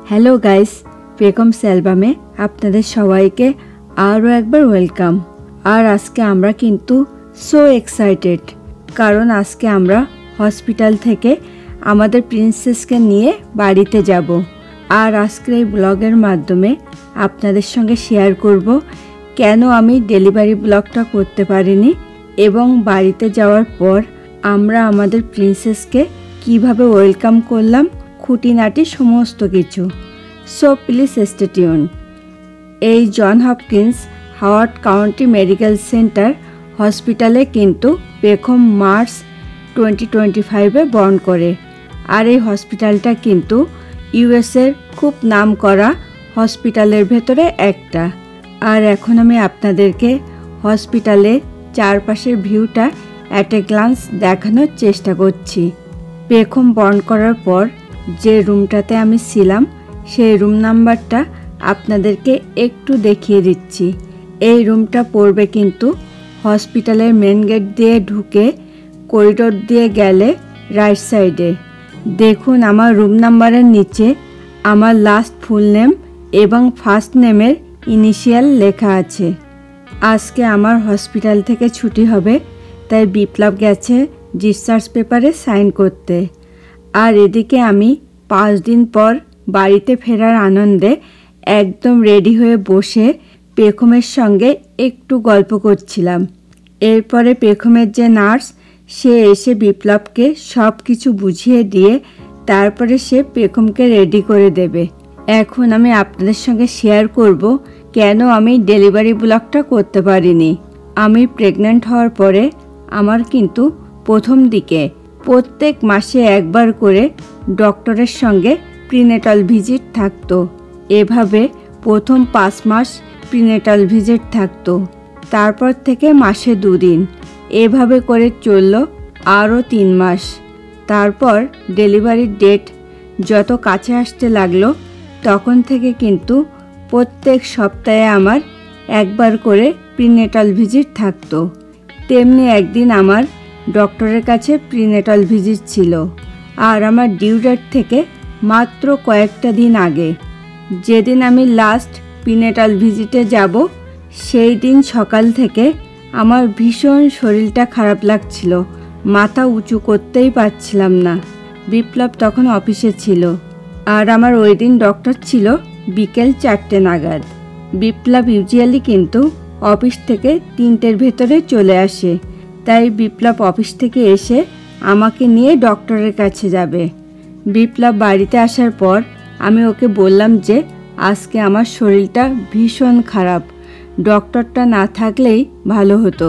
Hello guys, Begum's অ্যালবামে আপনাদের সবাইকে আরও একবার ওয়েলকাম। আর আজকে আমরা কিন্তু সো এক্সাইটেড, কারণ আজকে আমরা হসপিটাল থেকে আমাদের প্রিন্সেসকে নিয়ে বাড়িতে যাব। আর আজকের এই ব্লগের মাধ্যমে আপনাদের সঙ্গে শেয়ার করব কেন আমি ডেলিভারি ব্লগটা করতে পারিনি এবং বাড়িতে যাওয়ার পর আমরা আমাদের প্রিন্সেসকে কিভাবে ওয়েলকাম করলাম, খুঁটিনাটি সমস্ত কিছু। So please stay tuned. এই John Hopkins Howard county medical centre হসপিটালে কিন্তু বেগম মার্চ 2025-এ বর্ন করে। আর এই হসপিটালটা কিন্তু ইউএসের খুব নাম করা হসপিটালের ভেতরে একটা। আর এখন আমি আপনাদেরকে হসপিটালে চারপাশের ভিউটা অ্যাট এ গ্লান্স দেখানোর চেষ্টা করছি। বেগম বর্ন করার পর যে রুমটাতে আমি ছিলাম সেই রুম নাম্বারটা আপনাদেরকে একটু দেখিয়ে দিচ্ছি। এই রুমটা পড়বে কিন্তু হসপিটালের মেন গেট দিয়ে ঢুকে করিডোর দিয়ে গেলে রাইট সাইডে। দেখুন আমার রুম নাম্বারের নিচে আমার লাস্ট ফুল নেম এবং ফার্স্ট নেমের ইনিশিয়াল লেখা আছে। আজকে আমার হসপিটাল থেকে ছুটি হবে, তাই বিপ্লব গেছে ডিসচার্জ পেপারে সাইন করতে। আর এদিকে আমি 5 দিন পর বাড়িতে ফেরার আনন্দে একদম রেডি হয়ে বসে বেগমের সঙ্গে একটু গল্প করছিলাম। এরপরে বেগমের যে নার্স সে এসে বিপ্লবকে সব কিছু বুঝিয়ে দিয়ে তারপরে সে বেগমকে রেডি করে দেবে। এখন আমি আপনাদের সঙ্গে শেয়ার করব কেন আমি ডেলিভারি ব্লগটা করতে পারিনি। আমি প্রেগন্যান্ট হওয়ার পরে আমার কিন্তু প্রথম দিকে প্রত্যেক মাসে একবার করে ডক্টরের সঙ্গে প্রিনেটাল ভিজিট থাকতো। এভাবে প্রথম 5 মাস প্রিনেটাল ভিজিট থাকতো, তারপর থেকে মাসে 2 দিন, এভাবে করে চলল আরও 3 মাস। তারপর ডেলিভারির ডেট যত কাছে আসতে লাগলো তখন থেকে কিন্তু প্রত্যেক সপ্তাহে আমার একবার করে প্রিনেটাল ভিজিট থাকতো। তেমনি একদিন আমার ডক্টরের কাছে প্রিনেটাল ভিজিট ছিল, আর আমার ডিউ ডেট থেকে মাত্র কয়েকটা দিন আগে। যেদিন আমি লাস্ট প্রিনেটাল ভিজিটে যাব সেই দিন সকাল থেকে আমার ভীষণ শরীরটা খারাপ লাগছিল, মাথা উঁচু করতেই পারছিলাম না। বিপ্লব তখন অফিসে ছিল, আর আমার ওই দিন ডক্টর ছিল বিকেল 4টে নাগাদ। বিপ্লব ইউজুয়ালি কিন্তু অফিস থেকে 3টের ভেতরে চলে আসে, তাই বিপ্লব অফিস থেকে এসে আমাকে নিয়ে ডক্টরের কাছে যাবে। বিপ্লব বাড়িতে আসার পর আমি ওকে বললাম যে আজকে আমার শরীরটা ভীষণ খারাপ, ডক্টরটা না থাকলেই ভালো হতো।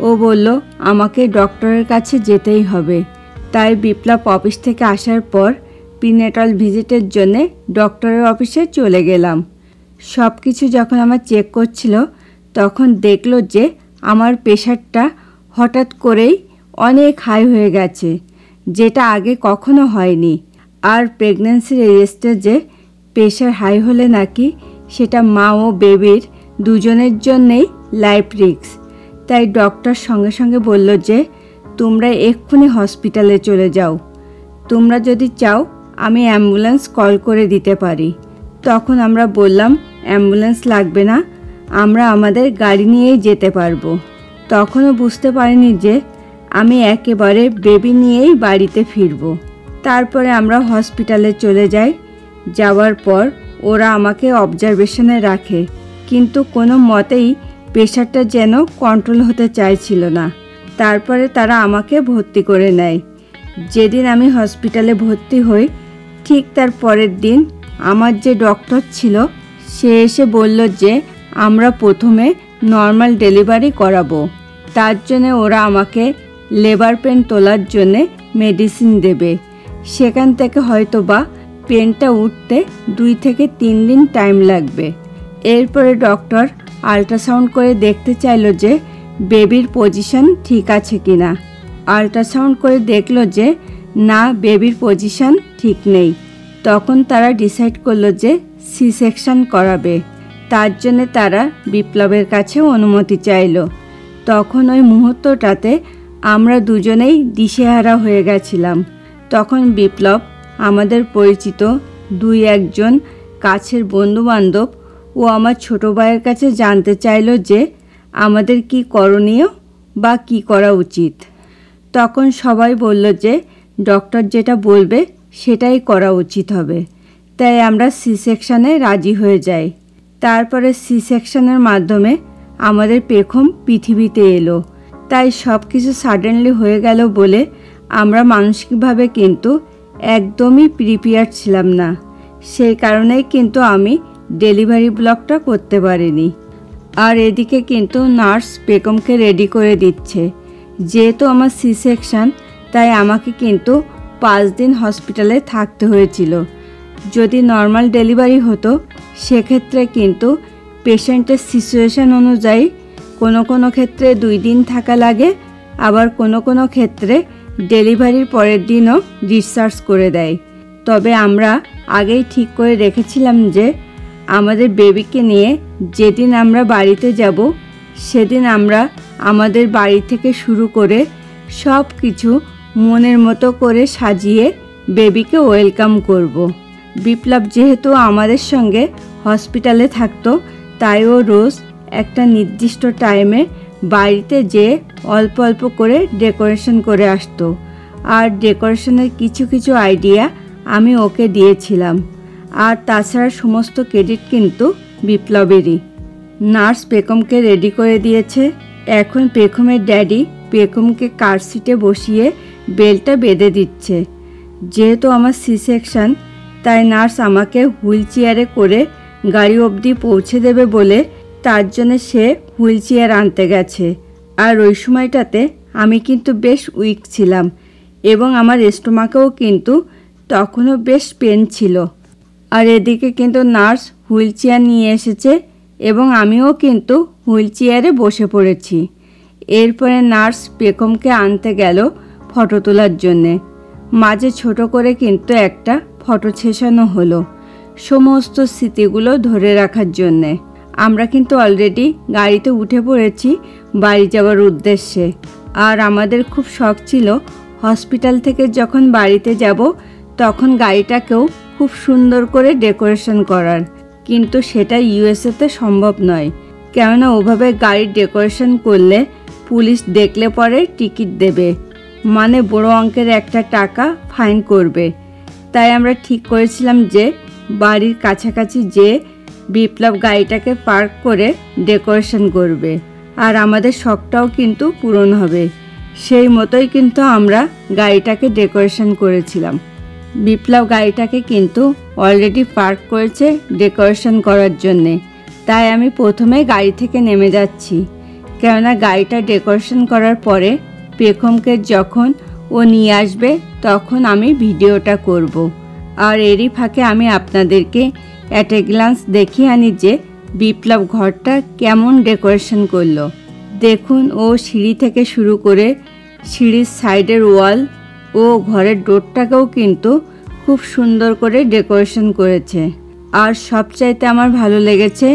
ও বলল আমাকে ডক্টরের কাছে যেতেই হবে। তাই বিপ্লব অফিস থেকে আসার পর প্রিনেটাল ভিজিটের জন্য ডক্টরের অফিসে চলে গেলাম। সব কিছু যখন আমার চেক করছিল তখন দেখলো যে আমার প্রেশারটা হঠাৎ করেই অনেক হাই হয়ে গেছে, যেটা আগে কখনো হয়নি। আর প্রেগন্যান্সির এই স্টেজে প্রেশার হাই হলে নাকি সেটা মা ও বেবির দুজনের জন্যেই লাইফ রিস্ক। তাই ডক্টর সঙ্গে সঙ্গে বলল যে তোমরা এক্ষুনি হসপিটালে চলে যাও, তোমরা যদি চাও আমি অ্যাম্বুলেন্স কল করে দিতে পারি। তখন আমরা বললাম অ্যাম্বুলেন্স লাগবে না, আমরা আমাদের গাড়ি নিয়েই যেতে পারবো। তখনও বুঝতে পারিনি যে আমি একেবারে বেবি নিয়েই বাড়িতে ফিরবো। তারপরে আমরা হসপিটালে চলে যাই। যাওয়ার পর ওরা আমাকে অবজারভেশনে রাখে, কিন্তু কোনো মতেই প্রেশারটা যেন কন্ট্রোল হতে চাইছিল না। তারপরে তারা আমাকে ভর্তি করে নেয়। যেদিন আমি হসপিটালে ভর্তি হই ঠিক তার পরের দিন আমার যে ডক্টর ছিল সে এসে বলল যে আমরা প্রথমে নর্মাল ডেলিভারি করাবো। তার জন্যে ওরা আমাকে লেবার পেন তোলার জন্যে মেডিসিন দেবে। সেখান থেকে হয়তো বা পেনটা উঠতে 2 থেকে 3 দিন টাইম লাগবে। এরপরে ডক্টর আল্ট্রাসাউন্ড করে দেখতে চাইলো যে বেবির পজিশন ঠিক আছে কিনা। আল্ট্রাসাউন্ড করে দেখলো যে না, বেবির পজিশন ঠিক নেই। তখন তারা ডিসাইড করলো যে সি সেকশন করাবে। তার জন্যে তারা বিপ্লবের কাছে অনুমতি চাইলো। তখন ওই মুহূর্তটাতে আমরা দুজনেই দিশেহারা হয়ে গেছিলাম। তখন বিপ্লব আমাদের পরিচিত দুই একজন কাছের বন্ধুবান্ধব ও আমার ছোট ভাইয়ের কাছে জানতে চাইল যে আমাদের কি করণীয় বা কি করা উচিত। তখন সবাই বলল যে ডক্টর যেটা বলবে সেটাই করা উচিত হবে। তাই আমরা সি সেকশানে রাজি হয়ে যাই। তারপরে সি সেকশানের মাধ্যমে আমাদের পেখম পৃথিবীতে এলো। তাই সব কিছু সাডেনলি হয়ে গেল বলে আমরা মানসিকভাবে কিন্তু একদমই প্রিপেয়ার ছিলাম না। সেই কারণেই কিন্তু আমি ডেলিভারি ব্লগটা করতে পারিনি। আর এদিকে কিন্তু নার্স পেখমকে রেডি করে দিচ্ছে। যেহেতু আমার সি সেকশান, তাই আমাকে কিন্তু 5 দিন হসপিটালে থাকতে হয়েছিল। যদি নর্মাল ডেলিভারি হতো সেক্ষেত্রে কিন্তু পেশেন্টের সিচুয়েশান অনুযায়ী কোনো ক্ষেত্রে 2 দিন থাকা লাগে, আবার কোনো ক্ষেত্রে ডেলিভারির পরের দিনও ডিসচার্জ করে দেয়। তবে আমরা আগেই ঠিক করে রেখেছিলাম যে আমাদের বেবিকে নিয়ে যেদিন আমরা বাড়িতে যাব সেদিন আমরা আমাদের বাড়ি থেকে শুরু করে সব কিছু মনের মতো করে সাজিয়ে বেবিকে ওয়েলকাম করব। বিপ্লব যেহেতু আমাদের সঙ্গে হসপিটালে থাকতো, তাই ও রোজ একটা নির্দিষ্ট টাইমে বাড়িতে যেয়ে অল্প অল্প করে ডেকোরেশন করে আসতো। আর ডেকোরেশনের কিছু আইডিয়া আমি ওকে দিয়েছিলাম। আর তাছাড়া সমস্ত ক্রেডিট কিন্তু বিপ্লবেরই। নার্স পেখমকে রেডি করে দিয়েছে। এখন পেখমের ড্যাডি পেখমকে কার সিটে বসিয়ে বেল্টটা বেঁধে দিচ্ছে। যেহেতু আমার সি সেকশান, তাই নার্স আমাকে হুইল চেয়ারে করে গাড়ি অবধি পৌঁছে দেবে বলে তার জন্য সে হুইল চেয়ার আনতে গেছে। আর ওই সময়টাতে আমি কিন্তু বেশ উইক ছিলাম এবং আমার স্টোমাকেও কিন্তু তখনও বেশ পেন ছিল। আর এদিকে কিন্তু নার্স হুইল চেয়ার নিয়ে এসেছে এবং আমিও কিন্তু হুইল চেয়ারে বসে পড়েছি। এরপরে নার্স পেখমকে আনতে গেল ফটো তোলার জন্যে। মাঝে ছোট করে কিন্তু একটা ফটো ছেঁচানো হলো সমস্ত স্মৃতিগুলো ধরে রাখার জন্যে। আমরা কিন্তু অলরেডি গাড়িতে উঠে পড়েছি বাড়ি যাওয়ার উদ্দেশ্যে। আর আমাদের খুব শখ ছিল হসপিটাল থেকে যখন বাড়িতে যাব তখন গাড়িটাকেও খুব সুন্দর করে ডেকোরেশন করার, কিন্তু সেটা ইউএসএতে সম্ভব নয়। কেননা ওভাবে গাড়ির ডেকোরেশন করলে পুলিশ দেখলে পরে টিকিট দেবে, মানে বড় অঙ্কের একটা টাকা ফাইন করবে। তাই আমরা ঠিক করেছিলাম যে বাড়ির কাছাকাছি যে বিপ্লব গাড়িটাকে পার্ক করে ডেকোরেশন করবে আর আমাদের শখটাও কিন্তু পূরণ হবে। সেই মতোই কিন্তু আমরা গাড়িটাকে ডেকোরেশন করেছিলাম। বিপ্লব গাড়িটাকে কিন্তু অলরেডি পার্ক করেছে ডেকোরেশন করার জন্যে। তাই আমি প্রথমে গাড়ি থেকে নেমে যাচ্ছি, কেননা গাড়িটা ডেকোরেশন করার পরে পেখমকে যখন ও নিয়ে আসবে তখন আমি ভিডিওটা করব। আর এরই ফাঁকে আমি আপনাদেরকে অ্যাট এ গ্লান্স দেখিয়ে আনি যে বিপ্লব ঘরটা কেমন ডেকোরেশন করলো। দেখুন, ও সিঁড়ি থেকে শুরু করে সিঁড়ির সাইডের ওয়াল ও ঘরের ডোরটাকেও কিন্তু খুব সুন্দর করে ডেকোরেশন করেছে। আর সবচাইতে আমার ভালো লেগেছে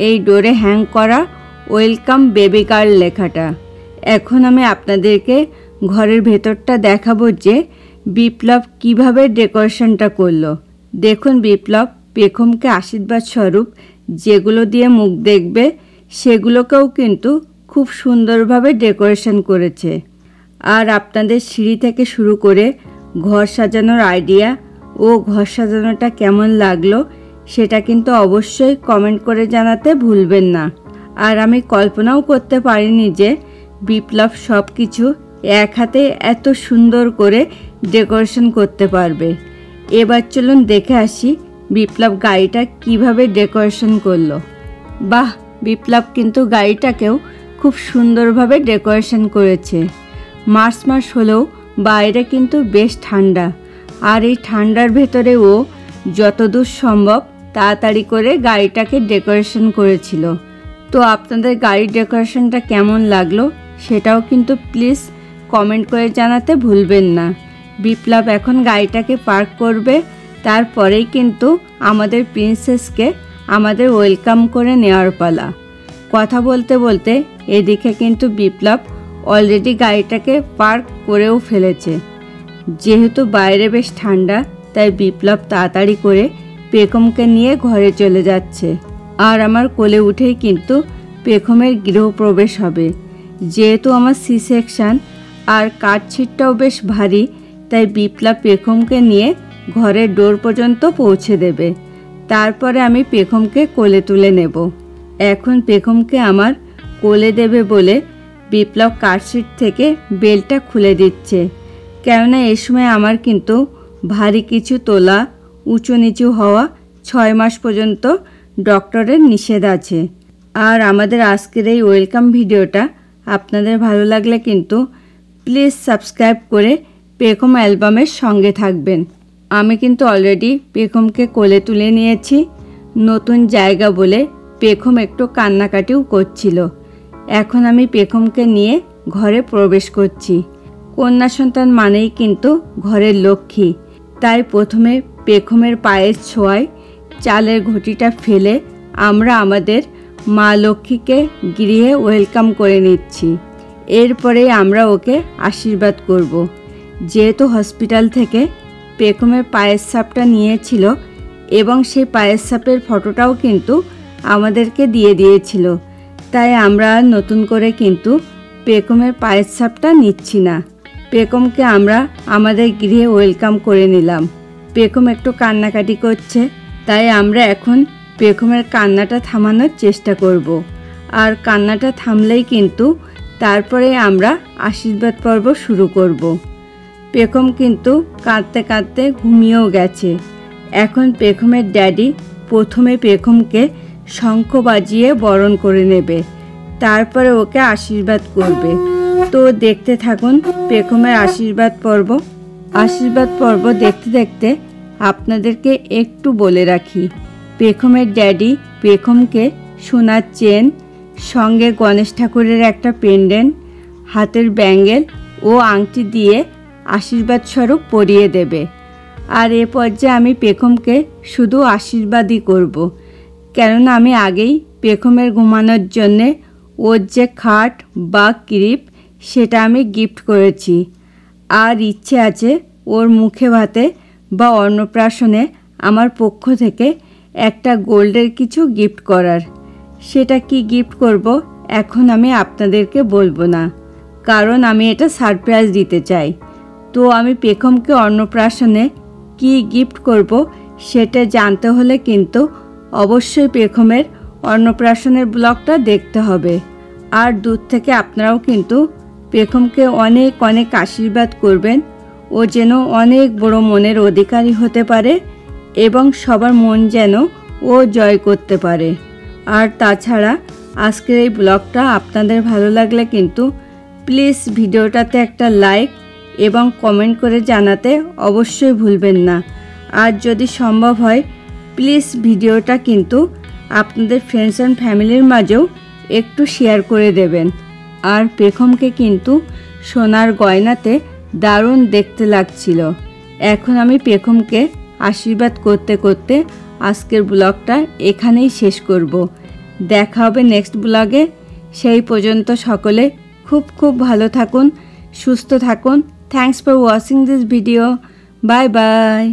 এই ডোরে হ্যাং করা ওয়েলকাম বেবি গার্ল লেখাটা। এখন আমি আপনাদেরকে ঘরের ভেতরটা দেখাবো যে বিপ্লব কিভাবে ডেকোরেশনটা করলো। দেখুন, বিপ্লব পেখমকে আশীর্বাদ স্বরূপ যেগুলো দিয়ে মুখ দেখবে সেগুলোকেও কিন্তু খুব সুন্দরভাবে ডেকোরেশন করেছে। আর আপনাদের সিঁড়ি থেকে শুরু করে ঘর সাজানোর আইডিয়া ও ঘর সাজানোটা কেমন লাগলো সেটা কিন্তু অবশ্যই কমেন্ট করে জানাতে ভুলবেন না। আর আমি কল্পনাও করতে পারিনি যে বিপ্লব সব কিছু এক হাতে এত সুন্দর করে ডেকোরেশন করতে পারবে। এবার চলুন দেখে আসি বিপ্লব গাড়িটা কিভাবে ডেকোরেশন করলো। বাহ, বিপ্লব কিন্তু গাড়িটাকেও খুব সুন্দরভাবে ডেকোরেশন করেছে। মার্চ মাস হলেও বাইরে কিন্তু বেশ ঠান্ডা, আর এই ঠান্ডার ভেতরে ও যতদূর সম্ভব তাড়াতাড়ি করে গাড়িটাকে ডেকোরেশন করেছিল। তো আপনাদের গাড়ির ডেকোরেশনটা কেমন লাগলো সেটাও কিন্তু প্লিজ কমেন্ট করে জানাতে ভুলবেন না। বিপ্লব এখন গাড়িটাকে পার্ক করবে, তারপরেই কিন্তু আমাদের প্রিন্সেসকে আমাদের ওয়েলকাম করে নেওয়ার পালা। কথা বলতে বলতে এদিকে কিন্তু বিপ্লব অলরেডি গাড়িটাকে পার্ক করেও ফেলেছে। যেহেতু বাইরে বেশ ঠান্ডা, তাই বিপ্লব তাড়াতাড়ি করে পেখমকে নিয়ে ঘরে চলে যাচ্ছে। আর আমার কোলে উঠেই কিন্তু পেখমের গৃহপ্রবেশ হবে। যেহেতু আমার সি সেকশন আর কাঠছিটটাও বেশ ভারী, তাই বিপ্লব পেখমকে নিয়ে ঘরের ডোর পর্যন্ত পৌঁছে দেবে। তারপরে আমি পেখমকে কোলে তুলে নেব। এখন পেখমকে আমার কোলে দেবে বলে বিপ্লব কাঠছিট থেকে বেল্টটা খুলে দিচ্ছে, কেননা এই সময় আমার কিন্তু ভারী কিছু তোলা, উঁচু নিচু হওয়া 6 মাস পর্যন্ত ডক্টরের নিষেধ আছে। আর আমাদের আজকের এই ওয়েলকাম ভিডিওটা আপনাদের ভালো লাগলে কিন্তু প্লিজ সাবস্ক্রাইব করে পেখম অ্যালবামের সঙ্গে থাকবেন। আমি কিন্তু অলরেডি পেখমকে কোলে তুলে নিয়েছি। নতুন জায়গা বলে পেখম একটু কান্নাকাটিও করছিল। এখন আমি পেখমকে নিয়ে ঘরে প্রবেশ করছি। কন্যা সন্তান মানেই কিন্তু ঘরের লক্ষ্মী, তাই প্রথমে পেখমের পায়ের ছোঁয়ায় চালের ঘটিটা ফেলে আমরা আমাদের মা লক্ষ্মীকে গৃহে ওয়েলকাম করে নিচ্ছি। এরপরে আমরা ওকে আশীর্বাদ করব। যেহেতু হসপিটাল থেকে পেখমের পায়ের ছাপটা নিয়েছিল এবং সেই পায়ের ছাপের ফটোটাও কিন্তু আমাদেরকে দিয়ে দিয়েছিল, তাই আমরা নতুন করে কিন্তু পেখমের পায়ের ছাপটা নিচ্ছি না। পেখমকে আমরা আমাদের গৃহে ওয়েলকাম করে নিলাম। পেখম একটু কান্নাকাটি করছে, তাই আমরা এখন পেখমের কান্নাটা থামানোর চেষ্টা করব। আর কান্নাটা থামলেই কিন্তু তারপরে আমরা আশীর্বাদ পর্ব শুরু করব। পেখম কিন্তু কাঁদতে কাঁদতে ঘুমিয়েও গেছে। এখন পেখমের ড্যাডি প্রথমে পেখমকে শঙ্খ বাজিয়ে বরণ করে নেবে, তারপরে ওকে আশীর্বাদ করবে। তো দেখতে থাকুন পেখমের আশীর্বাদ পর্ব। আশীর্বাদ পর্ব দেখতে দেখতে আপনাদেরকে একটু বলে রাখি, পেখমের ড্যাডি পেখমকে সোনার চেন, সঙ্গে গণেশ ঠাকুরের একটা পেন্ডেন্ট, হাতের ব্যাঙ্গেল ও আংটি দিয়ে আশীর্বাদ স্বরূপ পরিয়ে দেবে। আর এ পর্যায়ে আমি পেখমকে শুধু আশীর্বাদই করব, কেননা আমি আগেই পেখমের ঘুমানোর জন্যে ওর যে খাট বা ক্রিপ সেটা আমি গিফট করেছি। আর ইচ্ছে আছে ওর মুখে ভাতে বা অন্নপ্রাশনে আমার পক্ষ থেকে একটা গোল্ডের কিছু গিফট করার। সেটা কি গিফট করব এখন আমি আপনাদেরকে বলবো না, কারণ আমি এটা সারপ্রাইজ দিতে চাই। তো আমি পেখমকে অন্নপ্রাশনে কি গিফট করব সেটা জানতে হলে কিন্তু অবশ্যই পেখমের অন্নপ্রাশনের ব্লগটা দেখতে হবে। আর দূর থেকে আপনারাও কিন্তু পেখমকে অনেক অনেক আশীর্বাদ করবেন, ও যেন অনেক বড় মনের অধিকারী হতে পারে এবং সবার মন যেন ও জয় করতে পারে। আর তাছাড়া আজকের এই ব্লগটা আপনাদের ভালো লাগলে কিন্তু প্লিজ ভিডিওটাতে একটা লাইক এবং কমেন্ট করে জানাতে অবশ্যই ভুলবেন না। আর যদি সম্ভব হয় প্লিজ ভিডিওটা কিন্তু আপনাদের ফ্রেন্ডস অ্যান্ড ফ্যামিলির মাঝেও একটু শেয়ার করে দেবেন। আর পেখমকে কিন্তু সোনার গয়নাতে দারুণ দেখতে লাগছিল। এখন আমি পেখমকে আশীর্বাদ করতে করতে আজকের ব্লগটা এখানেই শেষ করব। দেখা হবে নেক্সট ব্লগে। সেই পর্যন্ত সকলে খুব খুব ভালো থাকুন, সুস্থ থাকুন। Thanks for watching this video. Bye bye.